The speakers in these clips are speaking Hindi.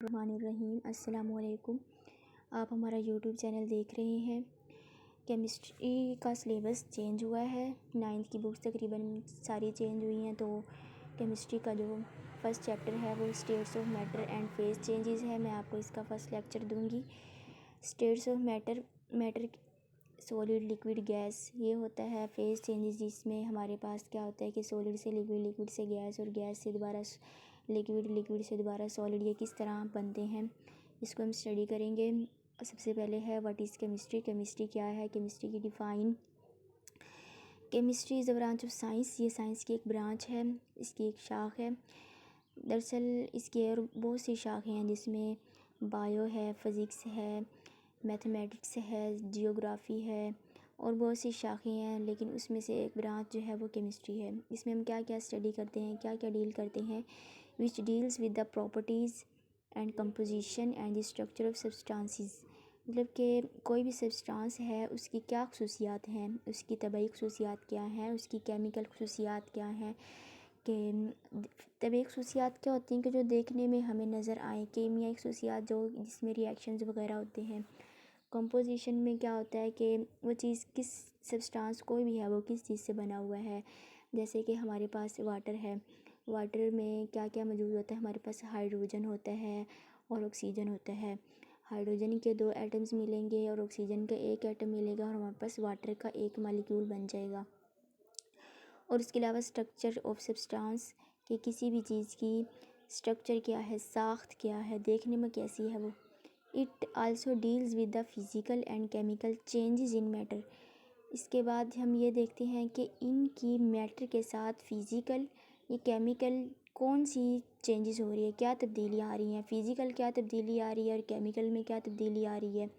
रहीम अस्सलामुअलैकुम। आप हमारा यूट्यूब चैनल देख रहे हैं। केमिस्ट्री का सिलेबस चेंज हुआ है। 9th की बुक्स तकरीबन सारी चेंज हुई हैं। तो केमिस्ट्री का जो फर्स्ट चैप्टर है वो states of matter and phase changes है। मैं आपको इसका फर्स्ट लेक्चर दूंगी। States of matter solid liquid gas ये होता है। फेज चेंजेस जिसमें हमारे पास क्या होता है कि सॉलिड से लिक्विड, लिक्विड से गैस और गैस से दोबारा लिक्विड, लिक्विड से दोबारा सॉलिड, ये किस तरह बनते हैं इसको हम स्टडी करेंगे। सबसे पहले है व्हाट इज़ केमिस्ट्री। केमिस्ट्री क्या है, केमिस्ट्री की define. Chemistry is a branch of science. ये साइंस की एक ब्रांच है, इसकी एक शाख है। दरअसल इसकी और बहुत सी शाखें हैं जिसमें बायो है, फिज़िक्स है, मैथमेटिक्स है, जियोग्राफ़ी है और बहुत सी शाखें हैं, लेकिन उसमें से एक ब्रांच जो है वो केमिस्ट्री है। इसमें हम क्या क्या स्टडी करते हैं, क्या क्या डील करते हैं। Which deals with the properties and composition and the structure of substances. मतलब कि कोई भी सब्सटेंस है उसकी क्या खसूसियात हैं, उसकी तबई खसूसियात क्या हैं, उसकी केमिकल खसूसियात क्या हैं। कि तबई खसूसियात क्या होती हैं कि जो देखने में हमें नज़र आए। केमियाई खसूसियात जो जिसमें रिएक्शंस वगैरह होते हैं। कंपोजिशन में क्या होता है कि वो चीज़ किस सब्सटेंस कोई भी है वो किस चीज़ से बना हुआ है। जैसे कि हमारे पास वाटर है, वाटर में क्या क्या मौजूद होता है। हमारे पास हाइड्रोजन होता है और ऑक्सीजन होता है। हाइड्रोजन के 2 एटम्स मिलेंगे और ऑक्सीजन का 1 एटम मिलेगा और हमारे पास वाटर का एक मालिक्यूल बन जाएगा। और इसके अलावा स्ट्रक्चर ऑफ सब्सटेंस कि किसी भी चीज़ की स्ट्रक्चर क्या है, साख्त क्या है, देखने में कैसी है वो। It also deals with the physical and chemical changes in matter. इसके बाद हम ये देखते हैं कि इनकी मैटर के साथ फ़िज़िकल या केमिकल कौन सी चेंजेस हो रही है, क्या तब्दीलियाँ आ रही हैं। फ़िज़िकल क्या तब्दीली आ रही है और केमिकल में क्या तब्दीली आ रही है।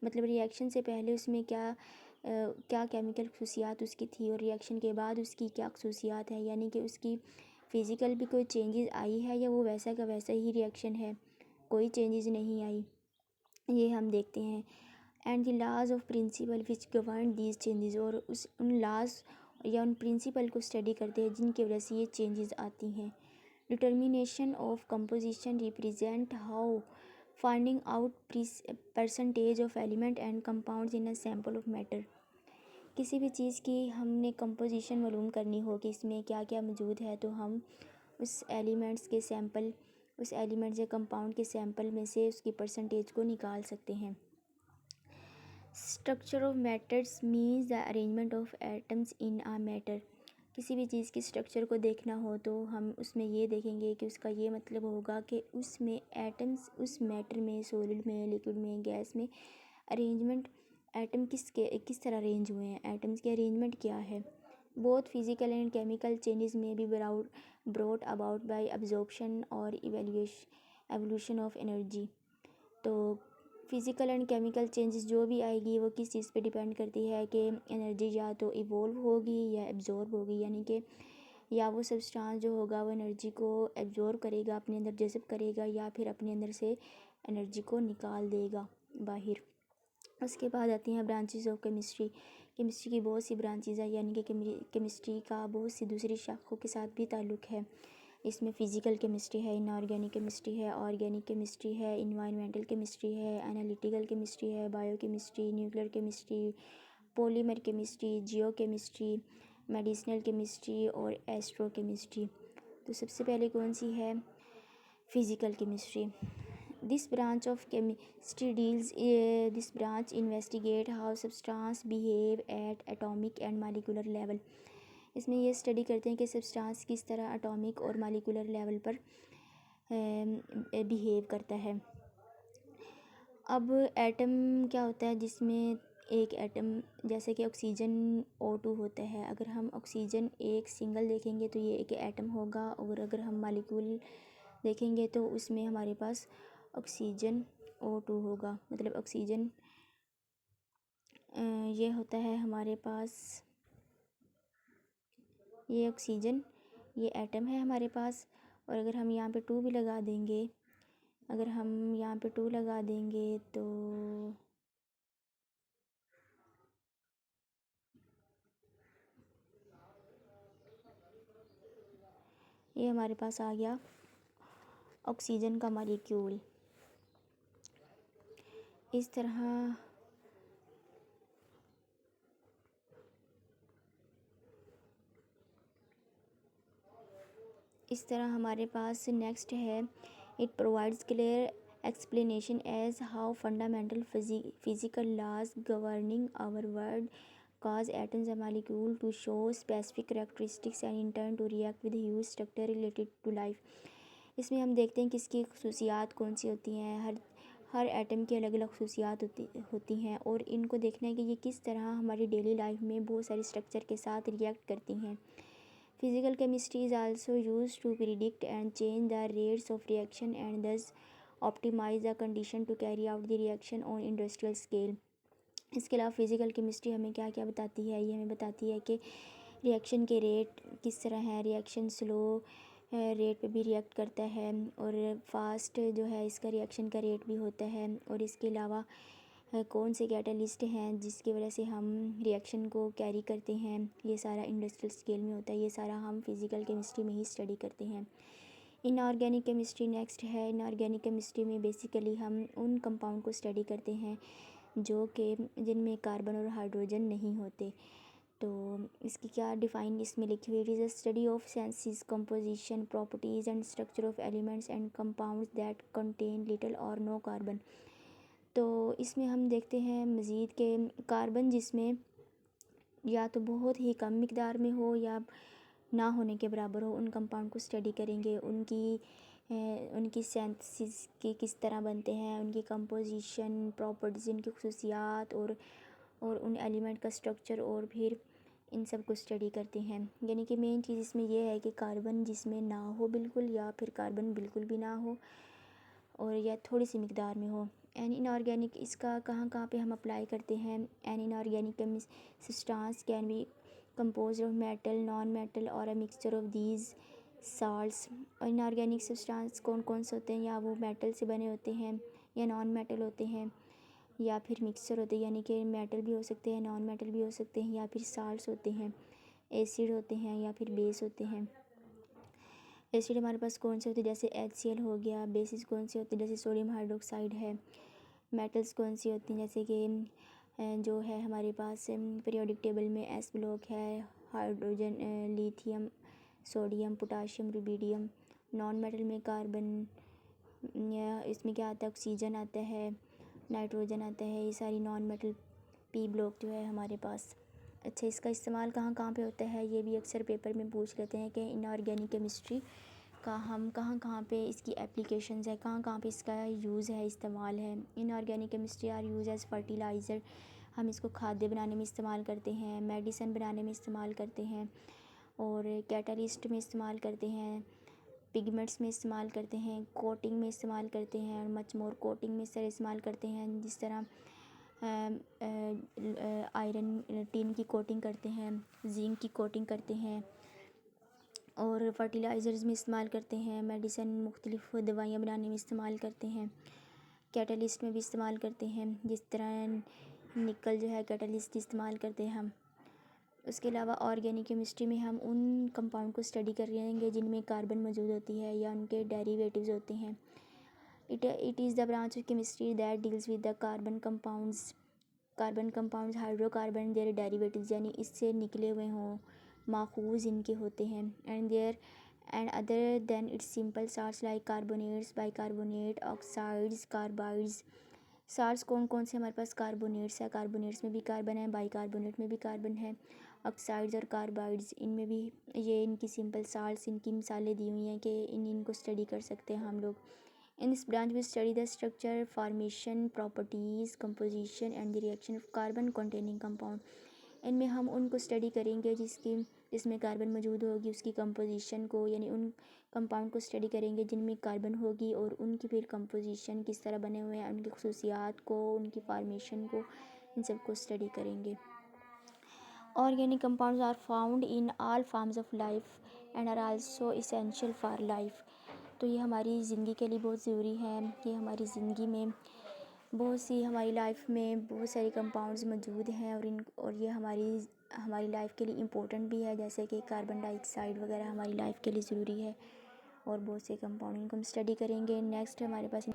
मतलब रिएक्शन से पहले उसमें क्या केमिकल खसूसियात उसकी थी और रिएक्शन के बाद उसकी क्या खसूसियात है। यानी कि उसकी फ़िज़िकल भी कोई चेंजेस आई है या वो वैसा का वैसा ही रिएक्शन है, कोई चेंजेस नहीं आई, ये हम देखते हैं। एंड द लाज of principal which govern these changes. और उन लाज या उन प्रिंसिपल को स्टडी करते हैं जिनकी वजह से ये चेंजेस आती हैं। Determination of composition represent how finding out percentage of element and compounds in a sample of matter. किसी भी चीज़ की हमने कंपोजिशन मालूम करनी हो कि इसमें क्या क्या मौजूद है, तो हम उस एलिमेंट्स के सैम्पल, उस एलिमेंट्स या कंपाउंड के सैम्पल में से उसकी परसेंटेज को निकाल सकते हैं। Structure of matters means the arrangement of atoms in a matter. किसी भी चीज़ की स्ट्रक्चर को देखना हो तो हम उसमें ये देखेंगे कि उसका ये मतलब होगा कि उसमें एटम्स, उस मैटर में, सॉलिड में, लिक्विड में, गैस में अरेंजमेंट, एटम किस तरह अरेंज हुए हैं, एटम्स की अरेंजमेंट क्या है। Both physical and chemical changes may be brought about by absorption और एवोल्यूशन ऑफ एनर्जी। तो फिज़िकल एंड केमिकल चेंजेस जो भी आएगी वो किस चीज़ पे डिपेंड करती है कि एनर्जी या तो इवोल्व होगी या एब्जॉर्ब होगी। यानी कि या वो सब्सटेंस जो होगा वो एनर्जी को एब्जॉर्ब करेगा, अपने अंदर जज़ब करेगा, या फिर अपने अंदर से एनर्जी को निकाल देगा बाहर। उसके बाद आती हैं ब्रांचेस ऑफ केमिस्ट्री। केमिस्ट्री की बहुत सी ब्रांचेस हैं, यानी कि केमिस्ट्री का बहुत सी दूसरी शाखों के साथ भी ताल्लुक़ है। इसमें फ़िज़िकल केमिस्ट्री है, इनऑर्गेनिक केमिस्ट्री है, ऑर्गेनिक केमिस्ट्री है, इन्वायरमेंटल केमिस्ट्री है, एनालिटिकल केमिस्ट्री है, biochemistry, nuclear chemistry, polymer chemistry, geochemistry, medicinal chemistry और एस्ट्रो केमिस्ट्री। तो सबसे पहले कौन सी है, physical chemistry. This branch investigate how substance behave at atomic and molecular level। इसमें ये स्टडी करते हैं कि सब्सटेंस किस तरह एटॉमिक और मालिकुलर लेवल पर बिहेव करता है। अब एटम क्या होता है, जिसमें एक एटम जैसे कि ऑक्सीजन O2 होता है। अगर हम ऑक्सीजन एक सिंगल देखेंगे तो ये एक एटम होगा, और अगर हम मालिक्यूल देखेंगे तो उसमें हमारे पास ऑक्सीजन O2 होगा। मतलब ऑक्सीजन ये होता है हमारे पास, ये ऑक्सीजन, ये एटम है हमारे पास। और अगर हम यहाँ पे 2 भी लगा देंगे, अगर हम यहाँ पे 2 लगा देंगे तो ये हमारे पास आ गया ऑक्सीजन का मॉलिक्यूल। इस तरह हमारे पास नेक्स्ट है, it provides clear explanation as how fundamental physical laws governing our world cause atoms and molecules to show specific characteristics and in turn to react with huge structure related to life। इसमें हम देखते हैं कि इसकी खसूसियात कौन सी होती हैं। हर एटम की अलग अलग खसूसियात होती हैं और इनको देखना है कि ये किस तरह हमारी डेली लाइफ में बहुत सारे स्ट्रक्चर के साथ रिएक्ट करती हैं। Physical chemistry is also used to predict and change the rates of reaction and thus optimise the condition to carry out the reaction on industrial scale. इसके अलावा फ़िज़िकल केमिस्ट्री हमें क्या क्या बताती है, ये हमें बताती है कि रिएक्शन के रेट किस तरह है, रिएक्शन स्लो रेट पे भी रिएक्ट करता है और फास्ट जो है इसका रिएक्शन का रेट भी होता है। और इसके अलावा कौन से कैटालिस्ट हैं जिसकी वजह से हम रिएक्शन को कैरी करते हैं, ये सारा इंडस्ट्रियल स्केल में होता है। ये सारा हम फिज़िकल केमिस्ट्री में ही स्टडी करते हैं। इनऑर्गेनिक केमिस्ट्री नेक्स्ट है। इनऑर्गेनिक केमिस्ट्री में बेसिकली हम उन कंपाउंड को स्टडी करते हैं जो कि जिनमें कार्बन और हाइड्रोजन नहीं होते। तो इसकी क्या डिफ़ाइन इसमें लिखी हुई, it is a study of senses composition properties and structure of elements and compounds that contain little और नो कार्बन। तो इसमें हम देखते हैं मज़ीद के कार्बन जिसमें या तो बहुत ही कम मिकदार में हो या ना होने के बराबर हो, उन कंपाउंड को स्टडी करेंगे। उनकी सिंथेसिस के किस तरह बनते हैं, उनकी कंपोजिशन प्रॉपर्टीज़, उनकी खसूसियात और उन एलिमेंट का स्ट्रक्चर और फिर इन सब को स्टडी करते हैं। यानी कि मेन चीज़ इसमें यह है कि कार्बन जिसमें ना हो बिल्कुल या फिर कार्बन बिल्कुल भी ना हो और या थोड़ी सी मिकदार में हो। एन इनऑर्गेनिक इसका कहाँ कहाँ पे हम अप्लाई करते हैं। An inorganic substance can be compose of metal non metal और a mixture of these salts. और इनऑर्गेनिक सब्सटेंस कौन कौन से होते हैं, या वो मेटल से बने होते हैं या नॉन मेटल होते हैं या फिर मिक्सचर होते हैं, यानी कि मेटल भी हो सकते हैं नॉन मेटल भी हो सकते हैं, या फिर साल्ट्स होते हैं, एसिड होते हैं या फिर बेस होते हैं। एसिड हमारे पास कौन से होते हैं, जैसे HCl हो गया। बेसिस कौन से होते हैं, जैसे सोडियम हाइड्रोक्साइड है। मेटल्स कौन सी होती हैं, जैसे कि जो है हमारे पास पीरियोडिक टेबल में S ब्लॉक है, hydrogen, lithium, sodium, potassium, rubidium. Non metal में कार्बन, या इसमें क्या आता है, ऑक्सीजन आता है, नाइट्रोजन आता है, ये सारी नॉन मेटल P ब्लॉक जो है हमारे पास। अच्छा, इसका इस्तेमाल कहाँ कहाँ पे होता है, ये भी अक्सर पेपर में पूछ लेते हैं कि इनऑर्गेनिक केमिस्ट्री का हम कहाँ कहाँ पे इसकी एप्लीकेशंस है, कहाँ कहाँ पे इसका यूज़ है, इस्तेमाल है। Inorganic chemistry are use as fertiliser, हम इसको खाद्य बनाने में इस्तेमाल करते हैं, मेडिसिन बनाने में इस्तेमाल करते हैं और कैटालिस्ट में इस्तेमाल करते हैं, पिगमेंट्स में इस्तेमाल करते हैं, कोटिंग में इस्तेमाल करते हैं और मच मोर। कोटिंग में इस तरह इस्तेमाल करते हैं जिस तरह आयरन टिन की कोटिंग करते हैं, जिंक की कोटिंग करते हैं और फर्टिलाइज़र्स में इस्तेमाल करते हैं, मेडिसिन मुख्तलिफ़ दवाइयाँ बनाने में इस्तेमाल करते हैं, कैटलिस्ट में भी इस्तेमाल करते हैं, जिस तरह निकल जो है कैटलिस्ट इस्तेमाल करते हैं हम। उसके अलावा ऑर्गेनिक केमिस्ट्री में हम उन कंपाउंड को स्टडी कर रहेंगे जिनमें कार्बन मौजूद होती है या उनके डेरिवेटिव्स होते हैं। It is the branch of chemistry that deals with the carbon compounds hydrocarbon their derivatives, यानी इससे निकले हुए हों, माखूज़ इनके होते हैं। And other than its simple salts like carbonates, bicarbonate, oxides, carbides. Salts कौन कौन से हमारे पास, कार्बोनेट्स है, कार्बोनेट्स में भी कार्बन है, बाइकार्बोनेट में भी कार्बन है, ऑक्साइड्स और कार्बाइड्स इनमें भी, ये इनकी सिंपल साल्ट्स, इनकी मिसालें दी हुई हैं कि इनको स्टडी कर सकते हैं हम लोग। In this branch we study the structure, formation, properties, composition and the reaction of carbon containing compound। इनमें हम उनको स्टडी करेंगे जिसमें कार्बन मौजूद होगी, उसकी कंपोजिशन को, यानी उन कंपाउंड को स्टडी करेंगे जिनमें कार्बन होगी और उनकी फिर कंपोजिशन किस तरह बने हुए हैं, उनकी खसूसियात को, उनकी फॉर्मेशन को, इन सब को स्टडी करेंगे। Organic compounds are found in all forms of life and are also essential for life। तो ये हमारी ज़िंदगी के लिए बहुत ज़रूरी है। ये हमारी ज़िंदगी में हमारी लाइफ में बहुत सारे कंपाउंड्स मौजूद हैं और ये हमारी लाइफ के लिए इम्पोर्टेंट भी है, जैसे कि कार्बन डाइऑक्साइड वगैरह हमारी लाइफ के लिए ज़रूरी है और बहुत से कंपाउंड इनको हम स्टडी करेंगे। नेक्स्ट हमारे पास